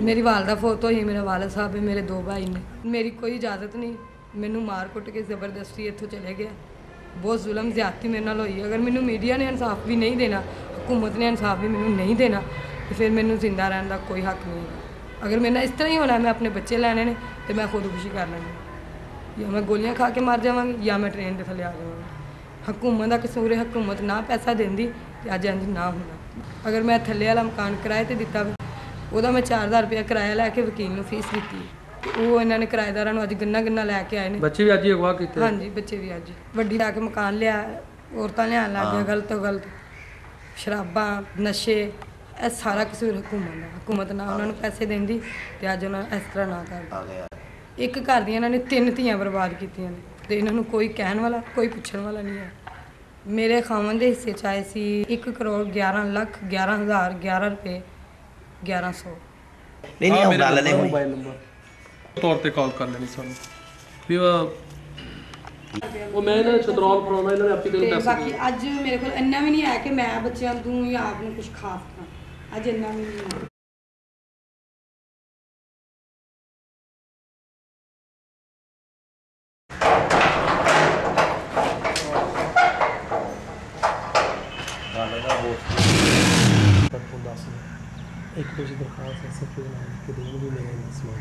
मेरी वालदा फोत होई, मेरा वालद साहब है, मेरे 2 भाई ने। मेरी कोई इजाज़त नहीं, मैनू मार कुट के ज़बरदस्ती इत्थों चले गया। बहुत जुल्म ज़्यादती मेरे नाल होई। अगर मैनू मीडिया ने इंसाफ भी नहीं देना, हुकूमत ने इंसाफ भी मैनू नहीं देना, तो फिर मैनू जिंदा रहने का कोई हक नहीं है। अगर मेरे नाल इस तरह ही होना, मैं अपने बच्चे लैने ने तो मैं खुदकुशी कर लैनी, या मैं गोलियां खा के मर जावांगी या मैं ट्रेन के थले आ जावांगी। हुकूमत का कसूर है, हुकूमत ना पैसा देंदी तो अज इंज ना होना। अगर मैं थले वाला मकान किराए पर दिता ਉਹਦਾ मैं 4000 रुपया किराया लैके वकील ਨੂੰ फीस ਦਿੱਤੀ। ਉਹ ਇਹਨਾਂ ਨੇ ਕਿਰਾਏਦਾਰਾਂ ਨੂੰ ਅੱਜ ਗੰਨਾ ਲੈ ਕੇ ਆਏ ਨੇ। ਬੱਚੇ ਵੀ ਅੱਜ ਹੀ ਅਗਵਾ ਕੀਤੇ? ਹਾਂਜੀ, ਬੱਚੇ ਵੀ ਅੱਜ ਵੱਡੀ ਲਾ ਕੇ ਮਕਾਨ ਲਿਆ, ਔਰਤਾਂ ਲਿਆਉਣ ਲੱਗ ਗਿਆ ਗਲਤ ਤੋਂ ਗਲਤ, ਸ਼ਰਾਬਾਂ, ਨਸ਼ੇ, ਇਹ ਸਾਰਾ ਕਸੂਰ ਹੁਕੂਮਤ ਦਾ। ਹੁਕੂਮਤ ਨਾ ਉਹਨਾਂ ਨੂੰ ਪੈਸੇ ਦਿੰਦੀ ਤੇ ਅੱਜ ਉਹਨਾਂ ਇਸ ਤਰ੍ਹਾਂ ਨਾ ਕਰਦਾ। ਇੱਕ ਘਰ ਦੀਆਂ ਇਹਨਾਂ ਨੇ 3 ਧੀਆਂ ਬਰਬਾਦ ਕੀਤੀਆਂ ਨੇ ਤੇ ਇਹਨਾਂ ਨੂੰ ਕੋਈ ਕਹਿਣ ਵਾਲਾ, ਕੋਈ ਪੁੱਛਣ ਵਾਲਾ ਨਹੀਂ ਹੈ। ਮੇਰੇ ਖਾਵਨ ਦੇ ਹਿੱਸੇ 'ਚ ਆਏ ਸੀ 1 ਕਰੋੜ 11 ਲੱਖ 11,000 11 ਰੁਪਏ 1100। नहीं नहीं हम डाल लेने मोबाइल नंबर तौर पे कॉल कर लेनी सानू भी वो मैं ना छतरौल फराना इन्होंने आपकी दिल पैसे बाकी आज मेरे को इन्ना भी नहीं है कि मैं बच्चों दूं या आपने कुछ खा सकां। आज इन्ना भी नहीं है। एक कुछ दरखास्त है सब के नाम के दिन भी मेरे समान